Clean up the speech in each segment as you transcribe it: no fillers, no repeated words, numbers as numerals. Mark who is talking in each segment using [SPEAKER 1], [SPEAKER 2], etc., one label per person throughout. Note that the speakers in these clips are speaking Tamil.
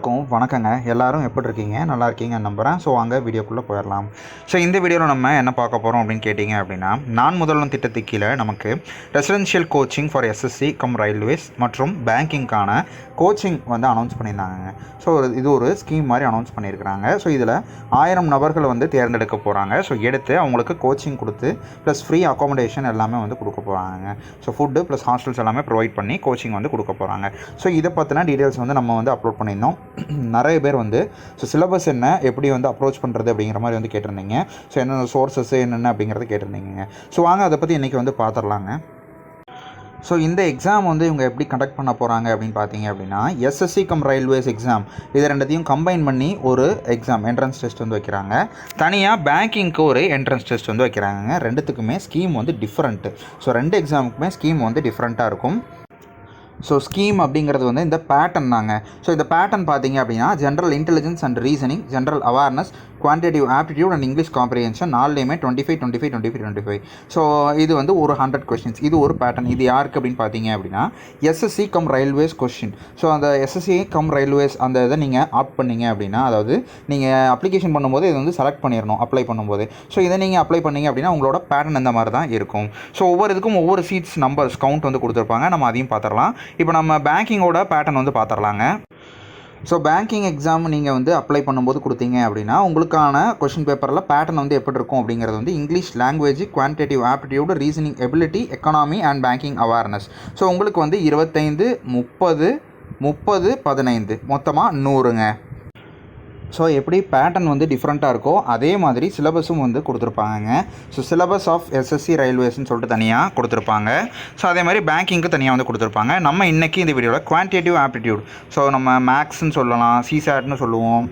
[SPEAKER 1] எல்லாருக்கும் வணக்கங்க. எல்லாரும் எப்படி இருக்கீங்க? நல்லா இருக்கீங்கன்னு நம்புகிறேன். ஸோ வாங்க வீடியோக்குள்ளே போயிடலாம். ஸோ இந்த வீடியோவில் நம்ம என்ன பார்க்க போகிறோம் அப்படின்னு கேட்டிங்க அப்படின்னா, நான் முதல்வன் திட்டத்துக்கு கீழே நமக்கு residential coaching for SSC come railways மற்றும் பேங்கிங்கான கோச்சிங் வந்து அனௌன்ஸ் பண்ணியிருந்தாங்க. ஸோ இது ஒரு ஸ்கீம் மாதிரி அனௌன்ஸ் பண்ணியிருக்கிறாங்க. ஸோ இதில் 1000 நபர்கள் வந்து தேர்ந்தெடுக்க போகிறாங்க. ஸோ எடுத்து அவங்களுக்கு கோச்சிங் கொடுத்து ப்ளஸ் ஃப்ரீ அக்காமடேஷன் எல்லாமே வந்து கொடுக்க போகிறாங்க. ஸோ ஃபுட்டு ப்ளஸ் ஹாஸ்டல்ஸ் எல்லாமே ப்ரொவைட் பண்ணி கோச்சிங் வந்து கொடுக்க போகிறாங்க. ஸோ இதை பற்றின டீட்டெயில்ஸ் வந்து நம்ம வந்து அப்லோட் பண்ணியிருந்தோம். நிறைய பேர் வந்து ஸோ சிலபஸ் என்ன, எப்படி வந்து அப்ரோச் பண்ணுறது அப்படிங்கிற மாதிரி வந்து கேட்டிருந்தீங்க. ஸோ என்னென்ன சோர்ஸஸ் என்னென்ன அப்படிங்கிறத கேட்டிருந்தீங்க. ஸோ வாங்க அதை பற்றி இன்றைக்கி வந்து பார்த்துடலாங்க. ஸோ இந்த எக்ஸாம் வந்து இவங்க எப்படி கண்டக்ட் பண்ண போகிறாங்க அப்படின்னு பார்த்தீங்க அப்படின்னா, எஸ்எஸ்சி கம் ரயில்வேஸ் எக்ஸாம் இது ரெண்டத்தையும் கம்பைன் பண்ணி ஒரு எக்ஸாம் என்ட்ரன்ஸ் டெஸ்ட் வந்து வைக்கிறாங்க. தனியாக பேங்கிங்க்கு ஒரு என்ட்ரன்ஸ் டெஸ்ட் வந்து வைக்கிறாங்க. ரெண்டுத்துக்குமே ஸ்கீம் வந்து டிஃப்ரெண்ட்டு. ஸோ ரெண்டு எக்ஸாமுக்குமே ஸ்கீம் வந்து டிஃப்ரெண்ட்டாக இருக்கும். ஸோ ஸ்கீம் அப்படிங்கிறது வந்து இந்த பேட்டர்ன் தாங்க. ஸோ இந்த பேட்டர்ன் பார்த்தீங்க அப்படின்னா, general intelligence and reasoning, general awareness, quantitative aptitude and English comprehension 4லேயுமே 25. ஸோ இது வந்து ஒரு 100 கொஸ்டின்ஸ். இது ஒரு பேட்டர்ன். இது யாருக்கு அப்படின்னு பார்த்தீங்க அப்படின்னா, SSC come railways question. So அந்த எஸ்எஸ்சி கம் ரயில்வேஸ் அந்த இதை நீங்கள் ஆப்ட் பண்ணிங்க அப்படின்னா, அதாவது நீங்கள் அப்ளிகேஷன் பண்ணும்போது இதை வந்து செலக்ட் பண்ணிடணும் அப்ளை பண்ணும்போது. ஸோ இதை நீங்கள் அப்ளை பண்ணிங்க அப்படின்னா உங்களோட பேட்டர்ன் இந்த மாதிரி தான் இருக்கும். ஸோ ஒவ்வொரு இதுக்கும் ஒவ்வொரு சீட்ஸ் நம்பர்ஸ் கவுண்ட் வந்து கொடுத்துருப்பாங்க. நம்ம அதையும் பார்த்துடலாம். இப்போ நம்ம பேங்கிங்கோட பேட்டர்ன் வந்து பார்த்துடலாங்க. ஸோ பேங்கிங் எக்ஸாம் நீங்கள் வந்து அப்ளை பண்ணும்போது கொடுத்தீங்க அப்படின்னா, உங்களுக்கான கொஷின் பேப்பரில் பேட்டர்ன் வந்து எப்படி இருக்கும் அப்படிங்கிறது வந்து English language, quantitative aptitude, reasoning ability, economy and banking awareness. So உங்களுக்கு வந்து 25, 30, 30, 15 மொத்தமாக 100ங்க. ஸோ எப்படி பேட்டர்ன் வந்து டிஃப்ரெண்ட்டாக இருக்கோ அதே மாதிரி சிலபஸும் வந்து கொடுத்துருப்பாங்க. ஸோ சிலபஸ் ஆஃப் எஸ்எஸ்சி ரயில்வேஸ்ன்னு சொல்லிட்டு தனியாக கொடுத்துருப்பாங்க. ஸோ அதே மாதிரி பேங்கிங்க்கு தனியாக வந்து கொடுத்துருப்பாங்க. நம்ம இன்றைக்கி இந்த வீடியோவில் குவான்டிட்டிவ் ஆப்டிடியூட், ஸோ நம்ம மேக்ஸ்ன்னு சொல்லலாம், சிசாட்னு சொல்லுவோம்,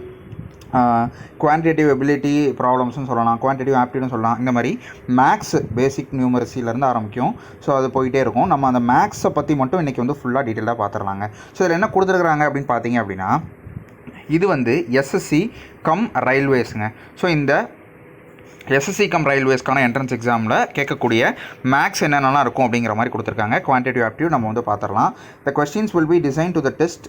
[SPEAKER 1] குவான்டிட்டிவ் எபிலிட்டி ப்ராப்ளம்ஸ்னு சொல்லலாம், குவான்டிட்டிவ் ஆப்டிடியூட்னு சொல்லலாம். இந்த மாதிரி மேக்ஸ் பேசிக் நியூமரசிலேருந்து ஆரம்பிக்கும். ஸோ அது போயிட்டே இருக்கும். நம்ம அந்த மேக்ஸை பற்றி மட்டும் இன்றைக்கி வந்து ஃபுல்லாக டீட்டெயிலாக பார்த்துடலாங்க. ஸோ இதில் என்ன கொடுத்துருக்குறாங்க அப்படின்னு பார்த்தீங்க அப்படின்னா, இது வந்து எஸ்எஸ்சி கம் ரயில்வேஸுங்க. ஸோ இந்த எஸ்எஸ்சி கம் ரயில்வேஸ்க்கான என்ட்ரன்ஸ் எக்ஸாமில் கேட்கக்கூடிய மேக்ஸ் என்னென்னலாம் இருக்கும் அப்படிங்கிற மாதிரி கொடுத்துருக்காங்க. குவான்டிட்டிவ் ஆப்டிடியூட் நம்ம வந்து பார்த்துடலாம். The questions will be design to the test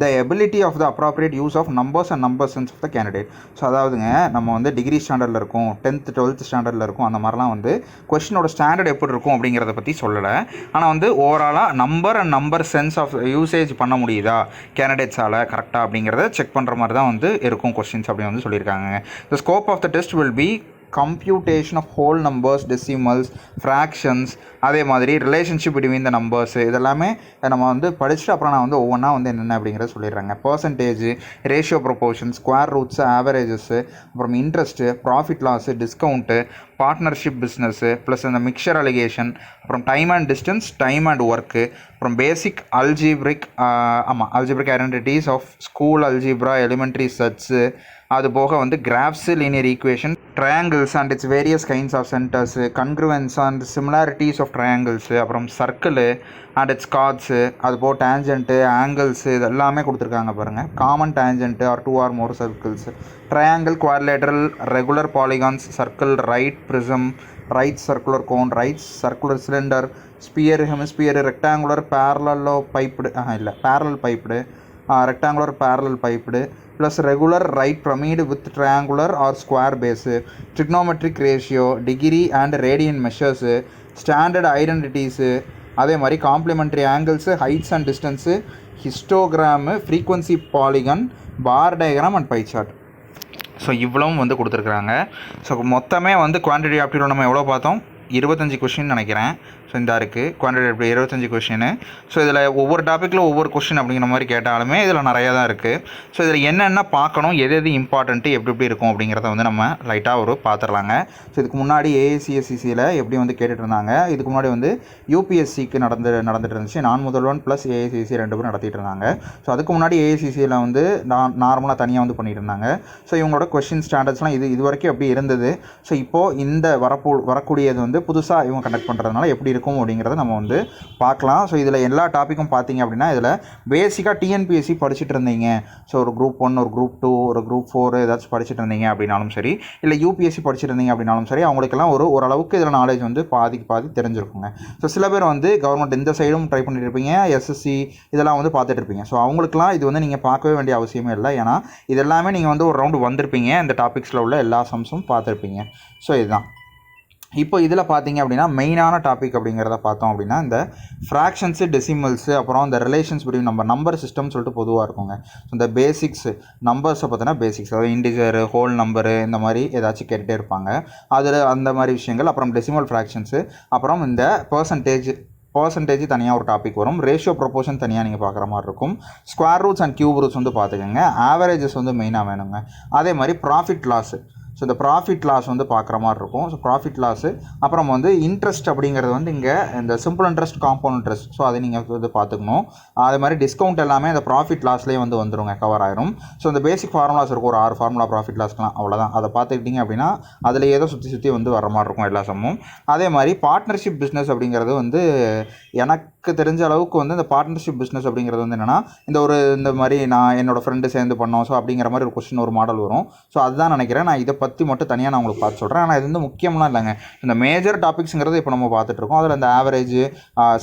[SPEAKER 1] the ability of the appropriate use of numbers and number sense of the candidate. So அதாவதுங்க, நம்ம வந்து டிகிரி ஸ்டாண்டர்டில் இருக்கும், 10th 12th ஸ்டாண்டர்டில் இருக்கும். அந்த மாதிரிலாம் வந்து கொஸ்டினோட ஸ்டாண்டர்ட் எப்படி இருக்கும் அப்படிங்கிறத பற்றி சொல்லலை. ஆனால் வந்து ஓவராலாக number and number sense of usage பண்ண முடியுதா கேண்டிடேட்ஸால் கரெக்டாக அப்படிங்கிறத செக் பண்ணுற மாதிரி தான் வந்து இருக்கும் கொஸ்டின்ஸ் அப்படின்னு வந்து சொல்லியிருக்காங்க. The scope of the test will be computation of whole numbers, decimals, fractions, அதே மாதிரி ரிலேஷன்ஷிப் பிட்வீன் த நம்பர்ஸ். இதெல்லாமே நம்ம வந்து படிச்சுட்டு அப்புறம் நான் வந்து ஒவ்வொன்றா வந்து என்னென்ன அப்படிங்கிறத சொல்லிடுறாங்க. Percentage, ratio proportion, square roots, averages, அப்புறம் interest, profit loss, discount, partnership business, plus இந்த மிக்சர் அலிகேஷன், அப்புறம் time and distance, time and work, அப்புறம் basic algebraic algebraic identities of school algebra, elementary sets, அது போக வந்து graphs, linear equation, triangles and its various kinds of centres, congruence and similarities of triangles, அப்புறம் சர்க்கிள் அண்ட் இட்ஸ் கார்ட்ஸு, அது போக டேஞ்சன்ட்டு, ஆங்கிள்ஸு, இது எல்லாமே கொடுத்துருக்காங்க பாருங்கள். Common tangent are 2 or more circles, triangle, quadrilateral, regular polygons, circle, right prism, right circular cone, right circular cylinder, sphere, hemisphere, rectangular parallelepiped parallelepiped, rectangular parallelepiped, plus regular right pyramid with triangular or square base, trigonometric ratio, degree and radian measures, standard identities, அதே மாதிரி complementary angles, heights and distances, histogram, frequency polygon, bar diagram and pie chart. So இவ்வளவும் வந்து கொடுத்துருக்குறாங்க. ஸோ மொத்தமே வந்து குவான்டிட்டி ஆப்டிடியூட் நம்ம எவ்வளோ பார்த்தோம்? 25 கொஷின் நினைக்கிறேன். ஸோ இந்த இருக்குது குவான்டிட்டி ஆப்டிடியூட் 25 கொஷின். ஸோ இதில் ஒவ்வொரு டாப்பிக்கில் ஒவ்வொரு கொஷின் அப்படிங்கிற மாதிரி கேட்டாலுமே இதில் நிறையா தான் இருக்குது. ஸோ இதில் என்னென்ன பார்க்கணும், எது எது இம்பார்ட்டண்ட்டு, எப்படி இருக்கும் அப்படிங்கிறத வந்து நம்ம லைட்டாக ஒரு பார்த்துடலாங்க. ஸோ இதுக்கு முன்னாடி ஏஐசிஎஸ்சிசியில் எப்படி வந்து கேட்டுட்டு இருந்தாங்க, இதுக்கு முன்னாடி வந்து யூபிஎஸ்சிக்கு நடந்துட்டு இருந்துச்சு. நான் முதல்வன் ப்ளஸ் ஏஐசிசி 2 பேரும் நடத்திட்டு இருந்தாங்க. ஸோ அதுக்கு முன்னாடி ஏஐசிசியில் வந்து நார்மலாக தனியாக வந்து பண்ணிட்டு இருந்தாங்க. ஸோ இவங்களோட கொஷின் ஸ்டாண்டர்ட்ஸ்லாம் இது வரைக்கும் எப்படி இருந்தது. ஸோ இப்போது இந்த வரக்கூடியது வந்து புதுசாக இவங்க கண்டக்ட் பண்ணுறதுனால எப்படி இருக்கும் அப்படிங்கிறத நம்ம வந்து பார்க்கலாம். ஸோ இதில் எல்லா டாப்பிக்கும் பார்த்தீங்க அப்படின்னா இதில் பேசிக்காக டிஎன்பிஎஸ்சி படிச்சுட்டு இருந்தீங்க, ஸோ ஒரு குரூப் 1 ஒரு குரூப் 2 ஒரு குரூப் 4 ஏதாச்சும் படிச்சுட்டு இருந்தீங்க அப்படின்னாலும் சரி, இல்லை யூபிஎஸ்சி படிச்சுட்டு இருந்தீங்க அப்படின்னாலும் சரி, அவங்களுக்கெல்லாம் ஓரளவுக்கு இதில் நாலேஜ் வந்து பாதி தெரிஞ்சிருக்குங்க. ஸோ சில பேர் வந்து கவர்மெண்ட் இந்த சைடும் ட்ரை பண்ணிட்டு இருப்பீங்க, எஸ்எஸ்சி இதெல்லாம் வந்து பார்த்துட்டு இருப்பீங்க. ஸோ அவங்களுக்குலாம் இது வந்து நீங்கள் பார்க்கவே வேண்டிய அவசியமே இல்லை. ஏன்னா இதெல்லாமே நீங்கள் வந்து ஒரு ரவுண்டு வந்திருப்பீங்க, இந்த டாபிக்ஸில் உள்ள எல்லா சம்ஸும் பார்த்துருப்பீங்க. ஸோ இதுதான் இப்போ இதில் பார்த்தீங்க அப்படின்னா மெயினான டாபிக் அப்படிங்கிறத பார்த்தோம் அப்படின்னா இந்த ஃப்ராக்ஷன்ஸு, டெசிமல்ஸு, அப்புறம் இந்த ரிலேஷன்ஸ் பிட்வீன் நம்பர் சிஸ்டம் சொல்லிட்டு பொதுவாக இருக்குங்க. ஸோ இந்த பேசிக்ஸ் நம்பர்ஸை பார்த்தோன்னா பேசிக்ஸ், அதாவது இன்டிஜர், ஹோல் நம்பரு, இந்த மாதிரி ஏதாச்சும் கேட்டுகிட்டே இருப்பாங்க. அதில் அந்த மாதிரி விஷயங்கள், அப்புறம் டெசிமல் ஃப்ராக்ஷன்ஸு, அப்புறம் இந்த பர்சன்டேஜ் தனியாக ஒரு டாபிக் வரும். ரேஷியோ ப்ரொபோர்ஷன் தனியாக நீங்கள் பார்க்குற மாதிரி இருக்கும். Square roots and cube roots வந்து பார்த்துக்கோங்க. ஆவரேஜஸ் வந்து மெயினாக வேணுங்க. அதே மாதிரி ப்ராஃபிட் லாஸு, ஸோ இந்த ப்ராஃபிட் லாஸ் வந்து பார்க்குற மாதிரி இருக்கும். ஸோ ப்ராஃபிட் லாஸு, அப்புறம் வந்து இன்ட்ரெஸ்ட் அப்படிங்கிறது வந்து இங்கே இந்த simple interest, compound interest, so அதை நீங்கள் வந்து பார்த்துக்கணும். அதே மாதிரி டிஸ்கவுண்ட் எல்லாமே இந்த ப்ராஃபிட் லாஸ்லேயே வந்து வந்துருங்க, கவர் ஆயிரும். ஸோ இந்த பேசிக் ஃபார்முலாஸ் இருக்கும், ஒரு 6 ஃபார்முலா ப்ராஃபிட் லாஸ்க்குலாம், அவ்வளோதான். அதை பார்த்துக்கிட்டிங்க அப்படின்னா அதில் ஏதோ சுற்றி வந்து வர மாதிரி இருக்கும் எல்லா சம்மும். அதே மாதிரி பார்ட்னர்ஷிப் பிஸ்னஸ் அப்படிங்கிறது வந்து எனக்கு தெரிஞ்ச அளவுக்கு வந்து இந்த பார்ட்னர்ஷிப் பிஸ்னஸ் அப்படிங்கிறது வந்து என்னென்னா இந்த மாதிரி நான் என்னோடய ஃப்ரெண்டு சேர்ந்து பண்ணோம், ஸோ அப்படிங்கிற மாதிரி ஒரு கொஸ்டின், ஒரு மாடல் வரும். ஸோ அதுதான் நினைக்கிறேன். நான் இதை பற்றி மட்டும் தனியாக நான் உங்களுக்கு பார்த்து சொல்கிறேன். ஆனால் இது வந்து முக்கியமாக இல்லைங்க. இந்த மேஜர் டாபிக்ஸுங்கிறது இப்போ நம்ம பார்த்துட்ருக்கோம். அதில் இந்த average,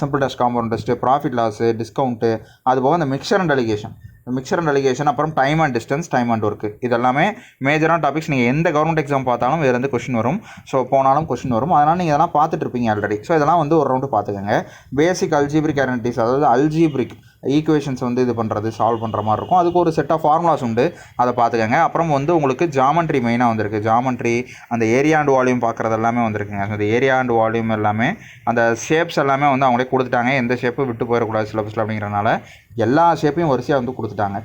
[SPEAKER 1] simple test, compound test, profit loss, discount, அதுபோக இந்த மிக்சர் அண்ட் டெலிகேஷன், அப்புறம் time and distance, time and work, இதெல்லாமே மேஜரான டாபிக்ஸ். நீங்கள் எந்த கவர்மெண்ட் எக்ஸாம் பார்த்தாலும் இதுலேருந்து கொஸ்டின் வரும். ஸோ போனாலும் கொஸ்டின் வரும். அதனால் நீங்கள் இதெல்லாம் பார்த்துட்டு இருப்பீங்க ஆல்ரெடி. ஸோ இதெல்லாம் வந்து ஒரு ரவுண்டு பார்த்துக்கோங்க. பேசிக் அல்ஜிப்ரிக் ஐடென்டிட்டிஸ், அதாவது அல்ஜிப்ரிக் ஈக்குவேஷன்ஸ் வந்து இது பண்ணுறது, சால்வ் பண்ணுற மாதிரி இருக்கும். அதுக்கு ஒரு செட் ஆஃப் ஃபார்முலாஸ் உண்டு, அதை பார்த்துக்கோங்க. அப்புறம் வந்து உங்களுக்கு ஜாமெண்ட்ரி மெயினாக வந்திருக்கு. ஜாமெண்ட்ரி, அந்த ஏரியா அண்ட் வால்யூம் பார்க்குறது எல்லாமே வந்திருக்குங்க. ஸோ இந்த ஏரியா அண்ட் வால்யூம் எல்லாமே, அந்த ஷேப்ஸ் எல்லாமே வந்து அவங்களே கொடுத்துட்டாங்க. எந்த ஷேப்பு விட்டு போயிடக்கூடாது சிலபஸில் அப்படிங்கிறனால எல்லா ஷேப்பையும் வரிசையாக வந்து கொடுத்துட்டாங்க.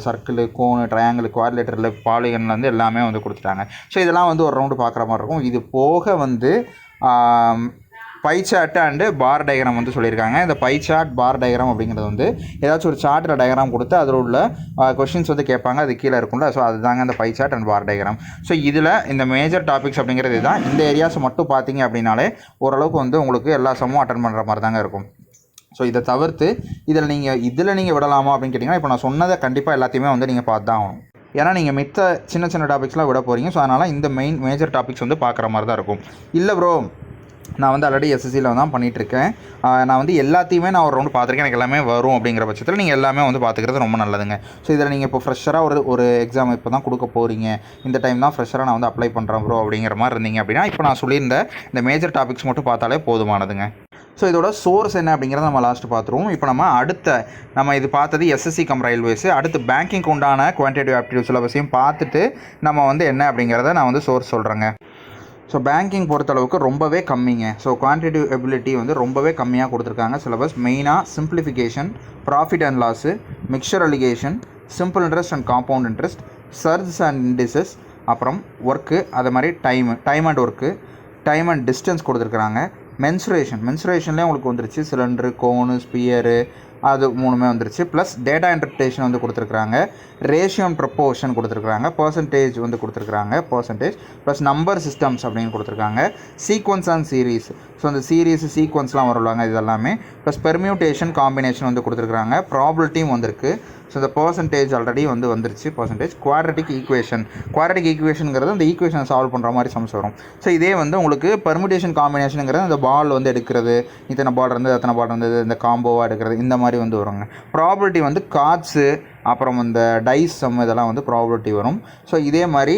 [SPEAKER 1] சர்க்கிள், கோனு, ட்ரையாங்கிள், குவாட்ரிலேட்டரில், பாலிகன்லேருந்து எல்லாமே வந்து கொடுத்துட்டாங்க. ஸோ இதெல்லாம் வந்து ஒரு ரவுண்டு பார்க்குற மாதிரி இருக்கும். இது போக வந்து pie chart and bar diagram வந்து சொல்லியிருக்காங்க. இந்த பை சார்ட், பார் டயக்ராம் அப்படிங்கிறது வந்து ஏதாச்சும் ஒரு சார்ட்டில் டயக்ராம் கொடுத்து அதில் உள்ள கொஷின்ஸ் வந்து கேட்பாங்க, அது கீழே இருக்கும்ல. ஸோ அதுதாங்க இந்த pie chart and bar diagram. So இதில் இந்த மேஜர் டாபிக்ஸ் அப்படிங்கிறது தான். இந்த ஏரியாஸ் மட்டும் பார்த்தீங்க அப்படின்னாலே ஓரளவுக்கு வந்து உங்களுக்கு எல்லா சம்மும் அட்டன் பண்ணுற மாதிரி தாங்க இருக்கும். ஸோ இதை தவிர்த்து இதில் நீங்கள் விடலாமா அப்படின்னு கேட்டிங்கன்னா, இப்போ நான் சொன்னதை கண்டிப்பாக எல்லாத்தையுமே வந்து நீங்கள் பார்த்து தான் ஆகணும். ஏன்னா நீங்கள் மித்த சின்ன டாபிக்ஸ்லாம் விட போகிறீங்க. ஸோ அதனால் இந்த மேஜர் டாபிக்ஸ் வந்து பார்க்குற மாதிரி தான் இருக்கும். இல்லை ப்ரோ, நான் வந்து ஆல்ரெடி எஸ்எஸ்சியில் தான் பண்ணிகிட்ருக்கேன், நான் வந்து எல்லாத்தையுமே நான் ஒரு ரவுண்டு பார்த்துருக்கேன், எனக்கு எல்லாமே வரும் அப்படிங்கிற பட்சத்தில் நீங்கள் எல்லாமே வந்து பார்த்துக்கிறது ரொம்ப நல்லதுங்க. ஸோ இதில் நீங்கள் இப்போ ஃப்ரெஷராக ஒரு எக்ஸாம் இப்போ தான் கொடுக்க போகிறீங்க, இந்த டைம் தான் ஃப்ரெஷராக நான் வந்து அப்ளை பண்ணுறேன் ப்ரோ அப்படிங்கிற மாதிரி இருந்தீங்க அப்படின்னா, இப்போ நான் சொல்லியிருந்த இந்த மேஜர் டாபிக்ஸ் மட்டும் பார்த்தாலே போதுமானதுங்க. ஸோ இதோட சோர்ஸ் என்ன அப்படிங்கிறத நம்ம லாஸ்ட்டு பார்த்துருவோம். இப்போ நம்ம இது பார்த்தது எஸ்எஸ்சி கம் ரயில்வேஸு. அடுத்து பேங்கிங்க்கு உண்டான குவான்டிட்டிவ் ஆப்டிடியூட் சிலபஸையும் பார்த்துட்டு நம்ம வந்து என்ன அப்படிங்கிறத நான் வந்து சோர்ஸ் சொல்கிறேங்க. ஸோ பேங்கிங் பொறுத்தளவுக்கு ரொம்பவே கம்மிங்க. ஸோ குவான்டிட்டிவ் எபிலிட்டி வந்து ரொம்பவே கம்மியாக கொடுத்துருக்காங்க சிலபஸ். மெயினாக simplification, profit and loss, mixture alligation, simple interest and compound interest, surds and indices, அப்புறம் ஒர்க்கு, அது மாதிரி time and work, time and distance கொடுத்துருக்குறாங்க. மென்சுரேஷன்லேயே உங்களுக்கு வந்துருச்சு, சிலிண்டரு, கோனு, ஸ்பியரு, அது மூணுமே வந்துருச்சு. ப்ளஸ் டேட்டா இன்டர்பிரேஷன் வந்து கொடுத்துருக்குறாங்க. ரேஷியோ அண்ட் ப்ரொப்போர்ஷன் கொடுத்துருக்குறாங்க. பர்சன்டேஜ் வந்து கொடுத்துருக்குறாங்க, ப்ளஸ் நம்பர் சிஸ்டம்ஸ் அப்படின்னு கொடுத்துருக்காங்க. சீக்வன்ஸ் அண்ட் சீரீஸ், ஸோ அந்த சீக்வன்ஸ்லாம் வருவாங்க இதெல்லாமே. ப்ளஸ் பெர்மியூட்டேஷன், காம்பினேஷன் வந்து கொடுத்துருக்குறாங்க. ப்ராபபிலிட்டியும் வந்திருக்கு. ஸோ இந்த பர்சன்டேஜ் ஆல்ரெடி வந்து வந்துருச்சு. குவாட்ரட்டிக் ஈக்குவேஷனுங்கிறது அந்த ஈக்குவேஷனை சால்வ் பண்ணுற மாதிரி சம்ஸ் வரும். ஸோ இதே வந்து உங்களுக்கு பெர்மியூட்டேஷன், காம்பினேஷனுங்கிறது அந்த பால் வந்து எடுக்கிறது, இத்தனை பால் இருந்தது, அத்தனை பால் இருந்தது, இந்த காம்போவாக எடுக்கிறது, இந்த மாதிரி வந்து வருவாங்க. ப்ராபபிலிட்டி வந்து கார்ட்ஸு, அப்புறம் இந்த டைஸ் சம், இதெல்லாம் வந்து ப்ராபபிலிட்டி வரும். ஸோ இதே மாதிரி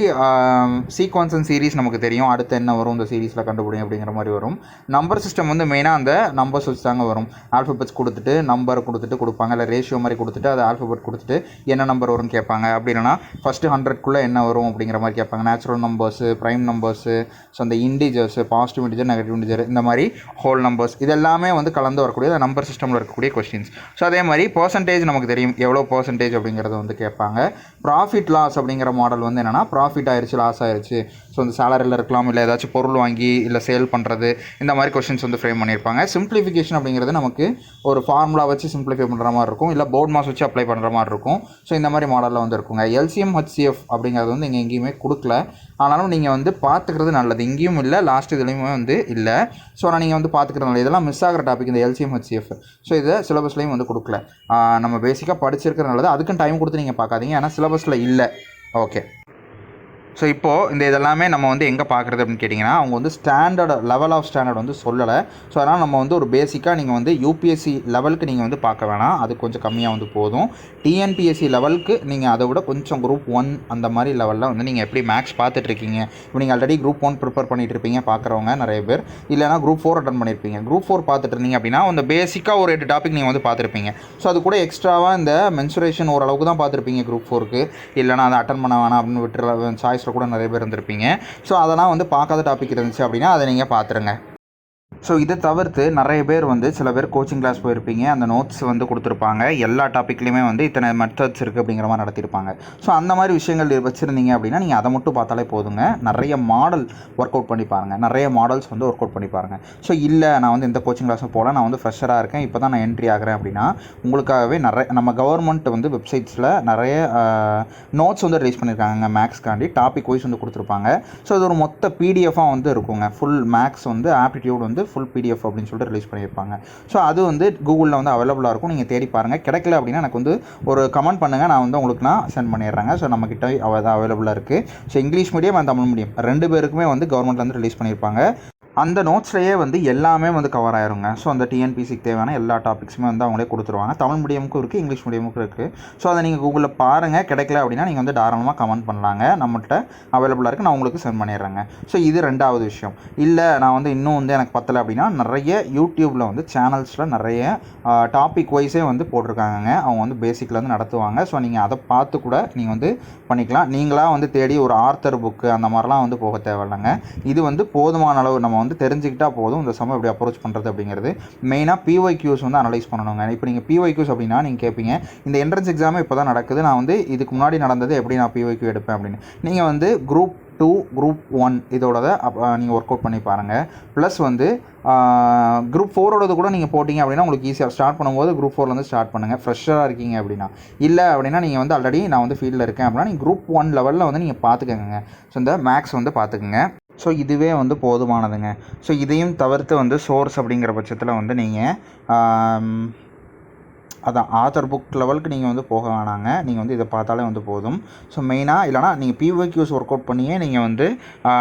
[SPEAKER 1] சீக்வன்ஸ் அண்ட் சீரீஸ் நமக்கு தெரியும், அடுத்து என்ன வரும் இந்த சீரீஸில் கண்டுபிடிக்கும் அப்படிங்கிற மாதிரி வரும். நம்பர் சிஸ்டம் வந்து மெயினாக அந்த நம்பர்ஸ் வச்சு தாங்க வரும். ஆல்ஃபபெட்ஸ் கொடுத்துட்டு நம்பர் கொடுப்பாங்க, இல்லை ரேஷியோ மாதிரி கொடுத்துட்டு அது ஆல்ஃபபெட் கொடுத்துட்டு என்ன நம்பர் வரும்னு கேட்பாங்க. அப்படி இல்லைனா ஃபஸ்ட்டு 100க்குள்ளே என்ன வரும் அப்படிங்கிற மாதிரி கேட்பாங்க. Natural numbers, prime numbers, so அந்த இன்டிஜர்ஸு, பாசிட்டிவ் இன்டிஜர், நெகட்டிவ் இன்டிஜர், இந்த மாதிரி ஹோல் நம்பர்ஸ், இதெல்லாமே வந்து கலந்து வரக்கூடிய நம்பர் சிஸ்டமில் இருக்கக்கூடிய கொஸ்டின்ஸ். ஸோ அதே மாதிரி பர்சன்டேஜ் நமக்கு தெரியும், எவ்வளோ பர்சன்டேஜ் அப்படிங்கிறத வந்து கேட்பாங்க. ப்ராஃபிட் லாஸ் அப்படிங்கிற மாடல் வந்து என்னென்னா, ப்ராஃபிட் ஆயிடுச்சு, லாஸ் ஆயிடுச்சு, ஸோ இந்த சேலரியில் இருக்கலாம், இல்லை ஏதாச்சும் பொருள் வாங்கி இல்லை சேல் பண்ணுறது, இந்த மாதிரி கொஷின்ஸ் வந்து ஃப்ரேம் பண்ணியிருப்பாங்க. சிம்பிளிஃபிகேஷன் அப்படிங்கிறது நமக்கு ஒரு ஃபார்முலா வச்சு சிம்பிளிஃபை பண்ணுற மாதிரி இருக்கும், இல்லை போர்ட் மாஸ் வச்சு அப்ளை பண்ணுற மாதிரி இருக்கும். ஸோ இந்த மாதிரி மாடலில் வந்து இருக்குங்க. எல்சிஎம் ஹெச்சிஎஃப் அப்படிங்கிறது வந்து இங்கே எங்கேயுமே கொடுக்கல. ஆனாலும் நீங்கள் வந்து பார்த்துக்கிறது நல்லது. இங்கேயும் இல்லை, லாஸ்ட் இதுலேயுமே வந்து இல்லை. ஸோ ஆனால் நீங்கள் வந்து பார்த்துக்கிறது இதெல்லாம் மிஸ் ஆகிற டாபிக் இந்த எல்சிஎம் ஹெச்சிஎஃப். ஸோ இதை சிலபஸ்லையும் வந்து கொடுக்கல. நம்ம பேசிக்காக படிச்சிருக்கிற நல்லது. அதுக்கும் டைம் கொடுத்து நீங்கள் பார்க்காதீங்க, ஏன்னா சிலபஸில் இல்லை. ஓகே. ஸோ இப்போது இந்த இதெல்லாமே நம்ம வந்து எங்கே பார்க்குறது அப்படின்னு கேட்டிங்கன்னா, அவங்க வந்து லெவல் ஆஃப் ஸ்டாண்டர்ட் வந்து சொல்லலை. ஸோ அதனால் நம்ம வந்து ஒரு பேசிக்காக நீங்கள் வந்து யூபிஎஸ்சி லெவலுக்கு நீங்கள் வந்து பார்க்க வேணாம், அது கொஞ்சம் கம்மியாக வந்து போதும். டிஎன்பிஎஸ்சி லெவலுக்கு நீங்கள் அதை விட கொஞ்சம் குரூப் 1 அந்த மாதிரி லெவலில் வந்து நீங்கள் எப்படி மேக்ஸ் பார்த்துட்ருக்கீங்க. இப்போ நீங்கள் ஆல்ரெடி குரூப் 1 ப்ரிப்பேர் பண்ணிகிட்டு இருப்பீங்க பார்க்குறவங்க நிறைய பேர், இல்லைனா குரூப் 4 அட்டன் பண்ணியிருப்பீங்க. குரூப் 4 பார்த்துட்டு இருந்தீங்க அப்படின்னா அந்த பேசிக்காக ஒரு 8 டாபிக் நீங்கள் வந்து பார்த்துருப்பீங்க. ஸோ அது கூட எக்ஸ்ட்ராவாக இந்த மென்சுரேஷன் ஓரளவுக்கு தான் பார்த்துருப்பீங்க குரூப் 4க்கு, இல்லைனா அதை அட்டன் பண்ண வேணாம் அப்படின்னு விட்டுற சாய்ஸில் கூட நிறைய பேர் இருந்திருப்பீங்க. ஸோ அதெல்லாம் வந்து பார்க்காத டாபிக் இருந்துச்சு அப்படின்னா அதை நீங்கள் பார்த்துருங்க. ஸோ இதை தவிர்த்து நிறைய பேர் வந்து சில பேர் கோச்சிங் கிளாஸ் போயிருப்பீங்க, அந்த நோட்ஸ் வந்து கொடுத்துருப்பாங்க, எல்லா டாப்பிக்லையுமே வந்து இத்தனை மெத்தட்ஸ் இருக்குது அப்படிங்கிற மாதிரி நடத்தியிருப்பாங்க. ஸோ அந்த மாதிரி விஷயங்கள் வச்சுருந்தீங்க அப்படின்னா நீங்கள் அதை மட்டும் பார்த்தாலே போதுங்க. நிறைய மாடல் ஒர்க் அவுட் பண்ணி பாருங்கள், நிறைய மாடல்ஸ் வந்து ஒர்க் அவுட் பண்ணி பாருங்கள். ஸோ இல்லை நான் வந்து எந்த கோச்சிங் கிளாஸும் போகல, நான் வந்து ஃப்ரெஷராக இருக்கேன், இப்போ தான் நான் என்ட்ரி ஆகிறேன் அப்படின்னா உங்களுக்காகவே நம்ம கவர்மெண்ட் வந்து வெப்சைட்ஸில் நிறைய நோட்ஸ் வந்து ரிலீஸ் பண்ணியிருக்காங்க. மேக்ஸ்க்காண்டி டாபிக் வைஸ் வந்து கொடுத்துருப்பாங்க. ஸோ இது ஒரு மொத்த பிடிஎஃபாக வந்து இருக்குங்க. ஃபுல் மேக்ஸ் வந்து ஆப்டிடியூட் வந்து ஃபுல் பிடிஎஃப் அப்படின்னு சொல்லிட்டு ரிலீஸ் பண்ணியிருப்பாங்க. ஸோ அது வந்து கூகுளில் வந்து அவைலபிளாக இருக்கும், நீங்கள் தேடி பாருங்கள். கிடைக்கல அப்படின்னா எனக்கு வந்து ஒரு கமெண்ட் பண்ணுங்கள், நான் வந்து உங்களுக்கு சென்ட் பண்ணிடுறேங்க. ஸோ நம்மக்கிட்ட அவைலபிளாக இருக்குது. So English medium and Tamil medium 2 பேருக்குமே வந்து கவர்மெண்ட்லேருந்து ரிலீஸ் பண்ணியிருப்பாங்க. அந்த நோட்ஸ்லேயே வந்து எல்லாமே வந்து கவர் ஆயிருங்க. ஸோ அந்த டிஎன்பிசிக்கு தேவையான எல்லா டாபிக்ஸுமே வந்து அவங்களே கொடுத்துருவாங்க. தமிழ் மீடியமுக்கும் இருக்குது, இங்கிலீஷ் மீடியமுக்கும் இருக்குது. ஸோ அதை நீங்கள் கூகுளில் பாருங்கள். கிடைக்கல அப்படின்னா நீங்கள் வந்து தாராளமாக கமெண்ட் பண்ணலாங்க. நம்மகிட்ட அவைலபிளாக இருக்குது, நான் உங்களுக்கு சென்ட் பண்ணிடுறேங்க. ஸோ இது 2வது விஷயம். இல்லை நான் வந்து இன்னும் வந்து எனக்கு பத்தலை அப்படின்னா நிறைய யூடியூப்பில் வந்து சேனல்ஸில் நிறைய டாபிக் வைஸே வந்து போட்டிருக்காங்க. அவங்க வந்து பேசிக்கில் வந்து நடத்துவாங்க. ஸோ நீங்கள் அதை பார்த்து கூட நீங்கள் வந்து பண்ணிக்கலாம். நீங்களாக வந்து தேடி ஒரு ஆர்த்தர் புக்கு அந்த மாதிரிலாம் வந்து போக தேவையில்லைங்க. இது வந்து போதுமான அளவு நம்ம வந்து தெரிஞ்சுக்கிட்டால் போதும் இந்த சம் எப்படி அப்ரோச் பண்ணுறது அப்படிங்கிறது. மெயினாக பிஒய்க்யூஸ் வந்து அனலைஸ் பண்ணணுங்க. இப்போ நீங்கள் பிஒய்க்யூஸ் அப்படின்னா நீங்கள் கேட்பீங்க, இந்த என்ட்ரன்ஸ் எக்ஸாமே இப்போ தான் நடக்குது, நான் வந்து இதுக்கு முன்னாடி நடந்தது எப்படி நான் பிஒய்க்யூ எடுப்பேன் அப்படின்னு. நீங்கள் வந்து குரூப் 2 குரூப் 1 இதோட நீங்கள் ஒர்க் அவுட் பண்ணி பாருங்கள். ப்ளஸ் வந்து குரூப் 4ஓடது கூட நீங்கள் போட்டிங்க அப்படின்னா உங்களுக்கு ஈஸியாக ஸ்டார்ட் பண்ணும்போது குரூப் 4 ஸ்டார்ட் பண்ணுங்கள், ஃப்ரெஷ்ஷாக இருக்கீங்க அப்படின்னா. இல்லை அப்படின்னா நீங்கள் வந்து ஆல்ரெடி நான் வந்து ஃபீல்டில் இருக்கேன் அப்படின்னா நீங்கள் குரூப் 1 லெவலில் வந்து நீங்கள் பார்த்துக்கங்க. ஸோ இந்த மேக்ஸ் வந்து பார்த்துக்குங்க. ஸோ இதுவே வந்து போதுமானதுங்க. ஸோ இதையும் தவிர்த்து வந்து சோர்ஸ் அப்படிங்கிற பட்சத்தில் வந்து நீங்கள் அதான் ஆத்தர் புக் லெவலுக்கு நீங்கள் வந்து போக வேணாங்க. நீங்கள் வந்து இதை பார்த்தாலே வந்து போதும். ஸோ மெயினாக இல்லைனா நீங்கள் பிஒய்க்யூஸ் ஒர்க் அவுட் பண்ணியே நீங்கள் வந்து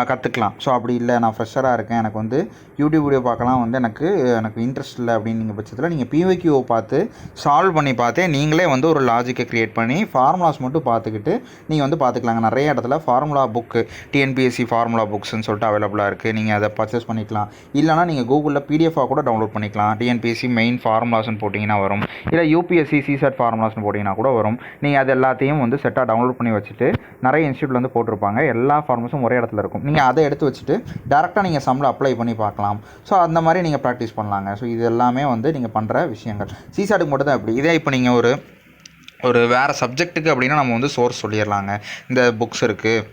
[SPEAKER 1] கற்றுக்கலாம். ஸோ அப்படி இல்லை நான் ஃப்ரெஷராக இருக்கேன், எனக்கு வந்து யூடியூப் வீடியோ பார்க்கலாம் வந்து எனக்கு இன்ட்ரெஸ்ட் இல்லை அப்படிங்கிற பட்சத்தில் நீங்கள் பிஒய்க்யூவை பார்த்து சால்வ் பண்ணி பார்த்தே நீங்களே வந்து ஒரு லாஜிக்கை க்ரியேட் பண்ணி ஃபார்முலாஸ் மட்டும் பார்த்துக்கிட்டு நீங்கள் வந்து பார்த்துக்கலாங்க. நிறைய இடத்துல ஃபார்முலா புக்கு டிஎன்பிஎஸ்சி ஃபார்முலா புக்ஸ்ன்னு சொல்லிட்டு அவைலபிளாக இருக்குது. நீங்கள் அதை பர்ச்சேஸ் பண்ணிக்கலாம். இல்லைனா நீங்கள் கூகுளில் பிடிஎஃபாக கூட டவுன்லோட் பண்ணிக்கலாம். டிஎன்பிஎஸ்சி மெயின் ஃபார்முலாஸ்ன்னு போட்டிங்கன்னா வரும், இல்லை யூபிஎஸ்சி சிசெட் ஃபார்முலாஸ்னு போட்டிங்கன்னா கூட வரும். நீங்கள் அது எல்லாத்தையும் வந்து செட்டாக டவுன்லோட் பண்ணி வச்சுட்டு நிறைய இன்ஸ்டியூட்டில் வந்து போட்டிருப்பாங்க, எல்லா ஃபார்முலாஸும் ஒரே இடத்துல இருக்கும். நீங்கள் அதை எடுத்து வச்சுட்டு டேரெக்டாக நீங்கள் சம்மில் அப்ளை பண்ணி பார்க்கலாம். ஸோ அந்த மாதிரி நீங்கள் ப்ராக்டிஸ் பண்ணலாங்க. ஸோ இது எல்லாமே வந்து நீங்கள் பண்ணுற விஷயங்கள். சிசாட்டுக்கு மட்டும் தான் இப்படி. இதே இப்போ நீங்கள் ஒரு வேறு சப்ஜெக்ட்டுக்கு அப்படின்னா நம்ம வந்து சோர்ஸ் சொல்லிடலாங்க. இந்த புக்ஸ் இருக்குது,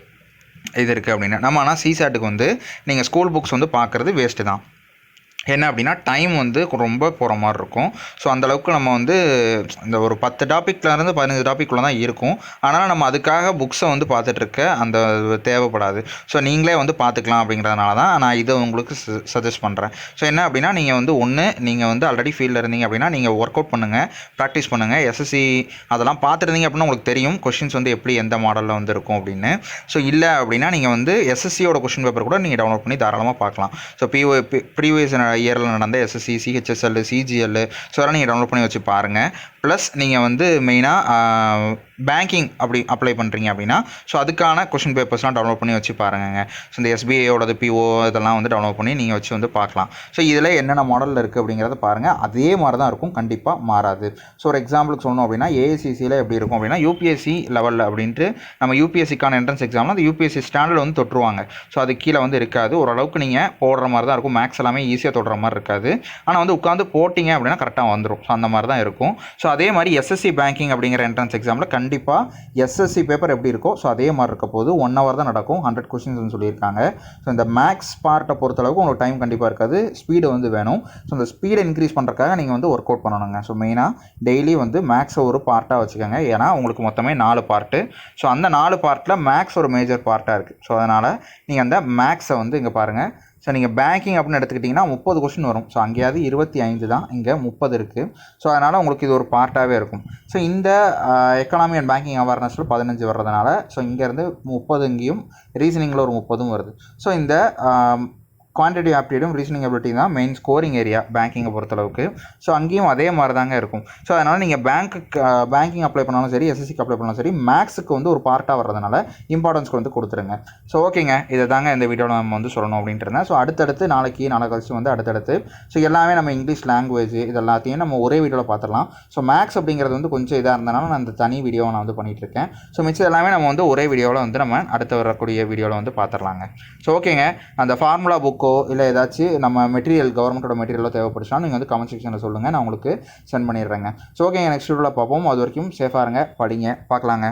[SPEAKER 1] இது இருக்குது அப்படின்னா. நம்ம ஆனால் சிசாட்டுக்கு வந்து நீங்கள் ஸ்கூல் புக்ஸ் வந்து பார்க்குறது வேஸ்ட்டு தான். என்ன அப்படின்னா டைம் வந்து ரொம்ப போகிற மாதிரி இருக்கும். ஸோ அந்தளவுக்கு நம்ம வந்து இந்த ஒரு 10 டாப்பிக்லேருந்து 15 டாப்பிக்குள்ளே தான் இருக்கும். ஆனால் நம்ம அதுக்காக புக்ஸை வந்து பார்த்துட்ருக்க அந்த தேவைப்படாது. ஸோ நீங்களே வந்து பார்த்துக்கலாம் அப்படிங்கிறதுனால தான் நான் இதை உங்களுக்கு சஜஸ்ட் பண்ணுறேன். ஸோ என்ன அப்படின்னா நீங்கள் வந்து நீங்கள் வந்து ஆல்ரெடி ஃபீல்டில் இருந்தீங்க அப்படின்னா நீங்கள் ஒர்க் அவுட் பண்ணுங்கள், ப்ராக்டிஸ் பண்ணுங்கள். எஸ்எஸ்சி அதெல்லாம் பார்த்துருந்தீங்க அப்படின்னா உங்களுக்கு தெரியும் கொஷின்ஸ் வந்து எப்படி எந்த மாடலில் வந்து இருக்கும் அப்படின்னு. ஸோ இல்லை அப்படின்னா நீங்கள் வந்து எஸ்எஸ்சியோட கொஷின் பேப்பர் கூட நீங்கள் டவுன்லோட் பண்ணி தாராளமாக பார்க்கலாம். ஸோ ப்ரீவியஸ் இயரில் நடந்த எஸ்எஸ்சி, சிஹெச்எஸ்எல், சிஜிஎல், ஸோ அதெல்லாம் நீங்கள் டவுன்லோட் பண்ணி வச்சு பாருங்கள். ப்ளஸ் நீங்கள் வந்து மெயினாக பேங்கிங் அப்படி அப்ளை பண்ணுறீங்க அப்படின்னா ஸோ அதுக்கான கொஷின் பேப்பர்ஸ்லாம் டவுன்லோட் பண்ணி வச்சு பாருங்க. ஸோ இந்த எஸ்பிஐயோடது பிஓ இதெல்லாம் வந்து டவுன்லோட் பண்ணி நீங்கள் வச்சு வந்து பார்க்கலாம். ஸோ இதில் என்னென்ன மாடலில் இருக்குது அப்படிங்கிறத பாருங்கள். அதே மாதிரி தான் இருக்கும், கண்டிப்பாக மாறாது. ஸோ ஒரு எக்ஸாம்பிளுக்கு சொல்லணும் அப்படின்னா ஏஐசிசியில் எப்படி இருக்கும் அப்படின்னா யூபிஎஸ்சி லெவலில் அப்படின்ட்டு நம்ம யூபிஎஸ்சிக்கான என்ட்ரன்ஸ் எக்ஸாமில் அந்த யூபிஎஸ்சி ஸ்டாண்டர்ட் வந்து தொட்டுருவாங்க. ஸோ அது கீழே வந்து இருக்காது, ஓரளவுக்கு நீங்கள் போடுற மாதிரி தான் இருக்கும். மேக்ஸ் எல்லாமே ஈஸியாக தொடுற மாதிரி இருக்காது, ஆனால் வந்து உட்காந்து போட்டிங்க அப்படின்னா கரெக்டாக வந்துடும். ஸோ அந்த மாதிரி தான் இருக்கும். ஸோ அதே மாதிரி எஸ்எஸ்சி பேங்கிங் அப்படிங்கிற என்ட்ரன்ஸ் எக்ஸாமில் கண்டிப்பாக எஸ்எஸ்சி பேப்பர் எப்படி இருக்கோ ஸோ அதே மாதிரி இருக்க போது 1 hour தான் நடக்கும், 100 கொஸ்டின்ஸ்னு சொல்லியிருக்காங்க. ஸோ இந்த மேக்ஸ் பார்ட்டை பொறுத்தளவுக்கு உங்களுக்கு டைம் கண்டிப்பாக இருக்காது, ஸ்பீடு வந்து வேணும். ஸோ இந்த ஸ்பீடை இன்க்ரீஸ் பண்ணுறதுக்காக நீங்கள் வந்து ஒர்க் அவுட் பண்ணணுங்க. ஸோ மெயினாக டெய்லி வந்து மேக்ஸை ஒரு பார்ட்டாக வச்சுக்கோங்க. ஏன்னா உங்களுக்கு மொத்தமே 4 பார்ட்டு. ஸோ அந்த 4 பார்ட்டில் மேக்ஸ் ஒரு மேஜர் பார்ட்டாக இருக்குது. ஸோ அதனால் நீங்கள் அந்த மேக்ஸை வந்து இங்கே பாருங்கள். ஸோ நீங்கள் பேங்கிங் அப்படின்னு எடுத்துக்கிட்டிங்கன்னா 30 கொஸ்டின் வரும். ஸோ அங்கேயாவது 25 தான், இங்கே 30 இருக்குது. ஸோ அதனால் உங்களுக்கு இது ஒரு பார்ட்டாகவே இருக்கும். ஸோ இந்த எக்கனாமி அண்ட் பேங்கிங் அவேர்னஸில் 15 வர்றதுனால ஸோ இங்கேருந்து 30 இங்கேயும் ரீசனிங்கில் ஒரு 30 வருது. ஸோ இந்த குவான்டிட்டி ஆப்டிடியூடும் ரீசனிங் எபிலிட்டி தான் மெயின் ஸ்கோரிங் ஏரியா பேங்கிங்கை பொறுத்தளவுக்கு. ஸோ அங்கேயும் அதே மாதிரி தாங்க இருக்கும். ஸோ அதனால் நீங்கள் பேங்கிங் அப்ளை பண்ணாலும் சரி, எஸ்எஸ்சிக்கு அப்ளை பண்ணாலும் சரி, மேக்ஸுக்கு வந்து ஒரு பார்ட்டாக வர்றதுனால இம்பார்ட்டன்ஸ்க்கு வந்து கொடுத்துருங்க. ஸோ ஓகேங்க, இதை தாங்க இந்த வீடியோவில் நம்ம வந்து சொல்லணும் அப்படின்ட்டு இருந்தேன். ஸோ அடுத்தடுத்து நாளைக்கு கழிச்சு வந்து அடுத்தடுத்து ஸோ எல்லாமே நம்ம இங்கிலீஷ் லாங்குவேஜ் இது எல்லாத்தையும் நம்ம ஒரே வீடியோவில் பார்த்துடலாம். ஸோ மேக்ஸ் அப்படிங்கிறது வந்து கொஞ்சம் இதாக இருந்தனால நான் அந்த தனி வீடியோவை நான் வந்து பண்ணிகிட்ருக்கேன். ஸோ மிச்சம் எல்லாமே நம்ம வந்து ஒரே வீடியோவில் வந்து நம்ம அடுத்து வரக்கூடிய வீடியோவில் வந்து பார்த்துடலாங்க. ஸோ ஓகேங்க, அந்த ஃபார்முலா புக்கோ இல்லை ஏதாச்சும் நம்ம மெட்டீரியல் கவர்மெண்ட்டோட மெட்டீரியலோ தேவைப்படுச்சுன்னா நீங்கள் வந்து கமெண்ட் செக்ஷனில் சொல்லுங்கள், நான் உங்களுக்கு சென்ட் பண்ணிடுறேங்க. ஸோ ஓகேங்க, நெக்ஸ்ட் வீடியோவில் பார்ப்போம். அது வரைக்கும் சேஃபாக இருங்க, படிங்க, பார்க்கலாங்க.